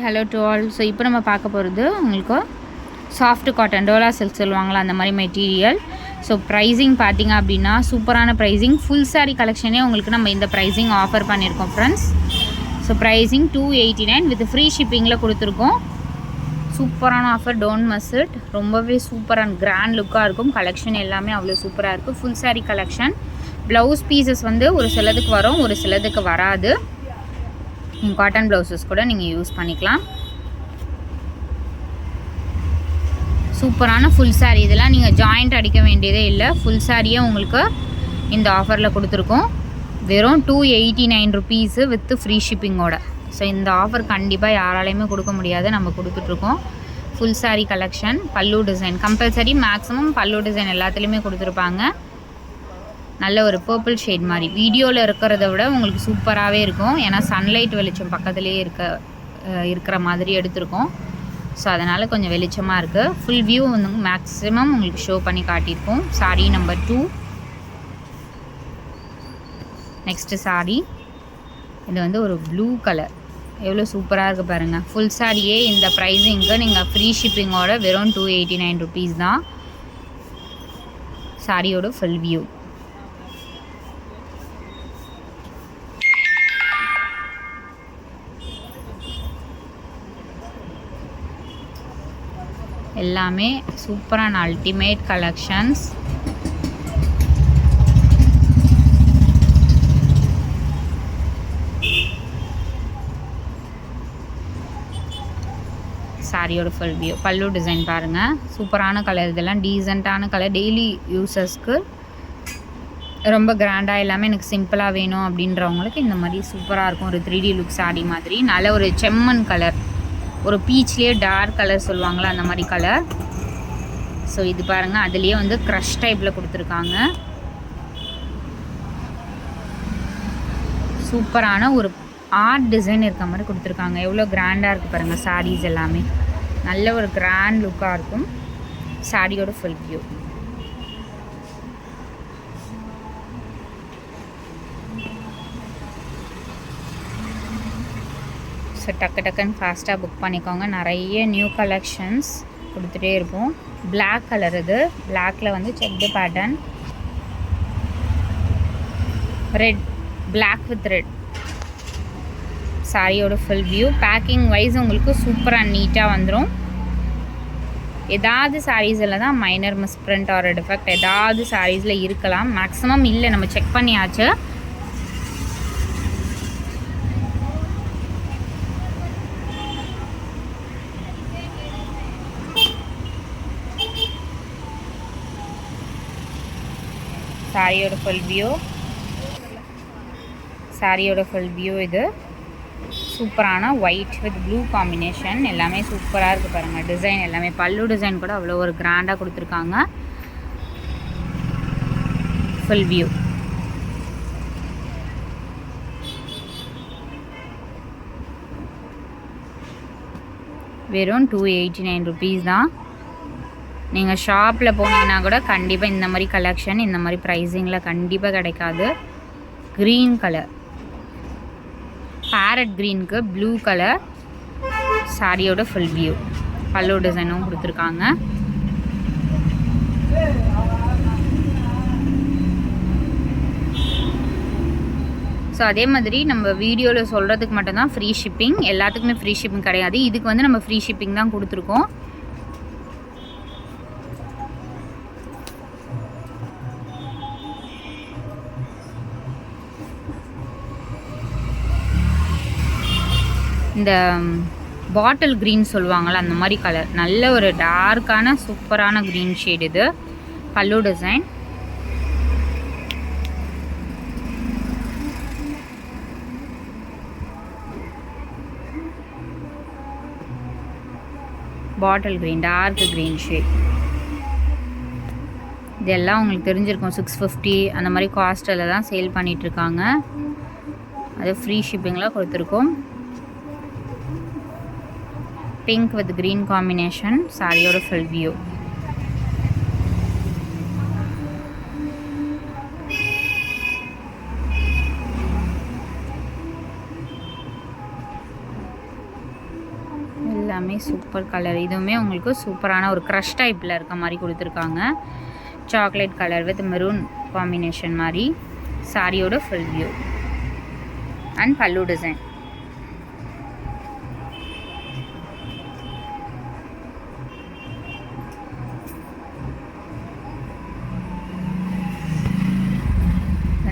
Hello to all. So இப்போ நம்ம பார்க்க போகிறது உங்களுக்கு சாஃப்ட் காட்டன் டோலா சில்க் சொல்லுவாங்களா அந்த மாதிரி மெட்டீரியல். ஸோ ப்ரைஸிங் பார்த்திங்க அப்படின்னா சூப்பரான ப்ரைஸிங். ஃபுல் சாரீ கலெக்ஷனே உங்களுக்கு நம்ம இந்த ப்ரைஸிங் ஆஃபர் பண்ணியிருக்கோம் friends. So pricing 289 with free ஷிப்பிங்கில் கொடுத்துருக்கோம். சூப்பரான ஆஃபர், டோன்ட் மிஸ் இட். ரொம்பவே சூப்பரான கிராண்ட் லுக்காக இருக்கும். கலெக்ஷன் எல்லாமே அவ்வளோ சூப்பராக இருக்குது. Full sari collection. Blouse pieces வந்து ஒரு சிலதுக்கு வரும், ஒரு சிலதுக்கு வராது. நீங்கள் காட்டன் ப்ளவுசஸ் கூட நீங்கள் யூஸ் பண்ணிக்கலாம். சூப்பரான ஃபுல் சாரீ. இதெல்லாம் நீங்கள் ஜாயிண்ட் அடிக்க வேண்டியதே இல்லை. ஃபுல் சாரியே உங்களுக்கு இந்த ஆஃபரில் கொடுத்துருக்கோம். வெறும் 289 ருபீஸு வித் ஃப்ரீ ஷிப்பிங்கோட. ஸோ இந்த ஆஃபர் கண்டிப்பாக யாராலையுமே கொடுக்க முடியாது, நம்ம கொடுத்துட்ருக்கோம். Full sari collection. பல்லு டிசைன் கம்பல்சரி, மேக்ஸிமம் பல்லு டிசைன் எல்லாத்துலேயுமே கொடுத்துருப்பாங்க. நல்ல ஒரு பர்பிள் ஷேட் மாதிரி வீடியோவில் இருக்கிறத விட உங்களுக்கு சூப்பராகவே இருக்கும். ஏன்னா சன்லைட் வெளிச்சம் பக்கத்துலேயே இருக்கிற மாதிரி எடுத்திருக்கோம். ஸோ அதனால் கொஞ்சம் வெளிச்சமாக இருக்குது. ஃபுல் வியூ வந்து மேக்ஸிமம் உங்களுக்கு ஷோ பண்ணி காட்டியிருக்கோம். சாரீ நம்பர் 2. நெக்ஸ்ட்டு சாரீ. இது வந்து ஒரு ப்ளூ கலர். எவ்வளோ சூப்பராக இருக்குது பாருங்கள். ஃபுல் சாரியே இந்த ப்ரைஸிங்க்கு நீங்கள் ஃப்ரீ ஷிப்பிங்கோட வெறும் 289 ருபீஸ் தான். சாரியோட ஃபுல் வியூ. எல்லாமே சூப்பரான அல்டிமேட் கலெக்ஷன்ஸ். சாரியோட ஃபுல் வியூ. பல்லு டிசைன் பாருங்கள், சூப்பரான கலர். இதெல்லாம் டீசெண்டான கலர், டெய்லி யூசஸ்க்கு ரொம்ப கிராண்டாக இல்லாமல் எனக்கு சிம்பிளாக வேணும் அப்படின்றவங்களுக்கு இந்த மாதிரி சூப்பராக இருக்கும். ஒரு 3D லுக் சாரி மாதிரி. நல்ல ஒரு செம்மண் கலர், ஒரு பீச்லேயே டார்க் கலர் சொல்லுவாங்களா அந்த மாதிரி கலர். ஸோ இது பாருங்கள், அதுலேயே வந்து க்ரஷ் டைப்பில் கொடுத்துருக்காங்க. சூப்பரான ஒரு ஆர்ட் டிசைன் இருக்க மாதிரி கொடுத்துருக்காங்க. எவ்வளோ கிராண்டாக இருக்குது பாருங்கள். சாரீஸ் எல்லாமே நல்ல ஒரு கிராண்ட் லுக்காக இருக்கும். சாரியோட ஃபுல் வியூ. ஸோ டக்குன்னு ஃபாஸ்ட்டாக புக் பண்ணிக்கோங்க. நிறைய நியூ கலெக்ஷன்ஸ் கொடுத்துட்டே இருப்போம். Black colour. இது பிளாக்கில் வந்து checked pattern, red, black with red. சாரியோட ஃபுல் வியூ. பேக்கிங் வைஸ் உங்களுக்கு சூப்பராக நீட்டாக வந்துடும். ஏதாவது சாரீஸில் தான் மைனர் மிஸ்பிரிண்ட் ஆர் டிஃபெக்ட் ஏதாவது சாரீஸில் இருக்கலாம். மேக்ஸிமம் இல்லை, நம்ம செக் பண்ணியாச்சு. சாரியோட ஃபுல் வியூ. சாரியோட ஃபுல் வியூ. இது சூப்பரான ஒயிட் வித் ப்ளூ காம்பினேஷன். எல்லாமே சூப்பராக இருக்குது பாருங்கள். டிசைன் எல்லாமே பல்லு டிசைன் கூட அவ்வளோ ஒரு கிராண்டாக கொடுத்துருக்காங்க. Full view. வெறும் 289 ருபீஸ் தான். நீங்கள் ஷாப்பில் போனீங்கன்னா கூட கண்டிப்பாக இந்த மாதிரி கலெக்ஷன் இந்த மாதிரி ப்ரைஸிங்கில் கண்டிப்பாக கிடைக்காது. க்ரீன் கலர், பேரட் க்ரீனுக்கு ப்ளூ கலர். சாரியோட ஃபுல் வியூ. பல்லு டிசைனும் கொடுத்துருக்காங்க. ஸோ அதே மாதிரி நம்ம வீடியோவில் சொல்கிறதுக்கு மட்டும்தான் ஃப்ரீ ஷிப்பிங். எல்லாத்துக்குமே ஃப்ரீ ஷிப்பிங் கிடையாது. இதுக்கு வந்து நம்ம ஃப்ரீ ஷிப்பிங் தான் கொடுத்துருக்கோம். இந்த பாட்டில் க்ரீன் சொல்லுவாங்கள்ல அந்த மாதிரி கலர். நல்ல ஒரு டார்க்கான சூப்பரான க்ரீன் ஷேட். இது பல்லு design. Bottle green, dark green shade. இதெல்லாம் உங்களுக்கு தெரிஞ்சிருக்கும். 650 அந்த மாதிரி காஸ்ட்டில் தான் சேல் பண்ணிகிட்ருக்காங்க. அது ஃப்ரீ ஷிப்பிங்கில் கொடுத்துருக்கோம். Pink with green combination. சாரியோட ஃபுல் வியூ. எல்லாமே சூப்பர் கலர். இதுவுமே உங்களுக்கு சூப்பரான ஒரு க்ரஷ் டைப்பில் இருக்க மாதிரி கொடுத்துருக்காங்க. Chocolate colour with maroon combination மாதிரி. சாரியோட ஃபுல் வியூ அண்ட் பல்லு design.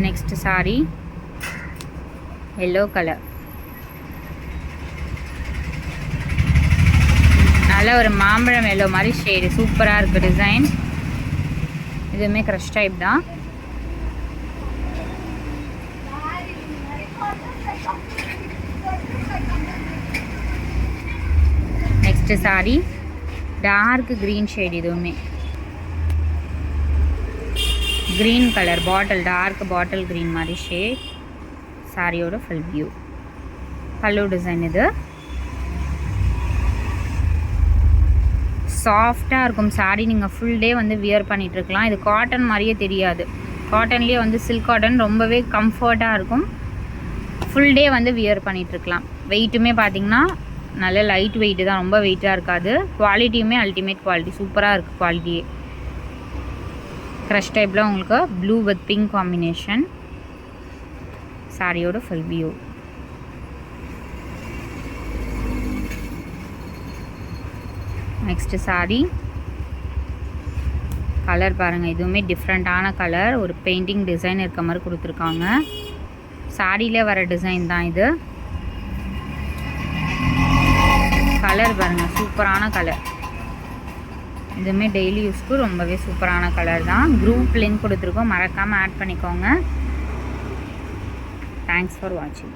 Next sorry yellow colour. நல்ல ஒரு மாம்பழம் எல்லோ மாதிரி ஷேடு சூப்பராக இருக்குது டிசைன். இதுவுமே க்ரஷ் டைப் தான். Next sari dark green shade. இதுவுமே green colour bottle, dark bottle green மாதிரி ஷேட். சாரியோட ஃபுல் வியூ. பல்லு டிசைன். இது சாஃப்டாக இருக்கும் சாரி. நீங்கள் ஃபுல் டே வந்து வியர் பண்ணிகிட்ருக்கலாம். இது காட்டன் மாதிரியே தெரியாது. காட்டன்லேயே வந்து சில்க் காட்டன் ரொம்பவே கம்ஃபர்ட்டாக இருக்கும். ஃபுல் டே வந்து வியர் பண்ணிகிட்ருக்கலாம். வெயிட்டுமே பார்த்திங்கன்னா நல்ல லைட் வெயிட்டு தான், ரொம்ப வெயிட்டாக இருக்காது. குவாலிட்டியுமே அல்டிமேட் குவாலிட்டி, சூப்பராக இருக்குது குவாலிட்டியே. க்ரஷ் டைப்பில் உங்களுக்கு ப்ளூ வித் பிங்க் காம்பினேஷன். சாரியோட full view. Next sorry colour பாருங்கள். இதுவுமே டிஃப்ரெண்ட்டான கலர். ஒரு பெயிண்டிங் டிசைன் இருக்க மாதிரி கொடுத்துருக்காங்க. சாரியில் வர டிசைன் தான் இது. கலர் பாருங்கள், சூப்பரான கலர். இதுவுமே டெய்லி யூஸ்க்கு ரொம்பவே சூப்பரான கலர் தான். குரூப் லிங்க் கொடுத்துருக்கோம், மறக்காமல் ஆட் பண்ணிக்கோங்க. தேங்க்ஸ் ஃபார் வாட்சிங்.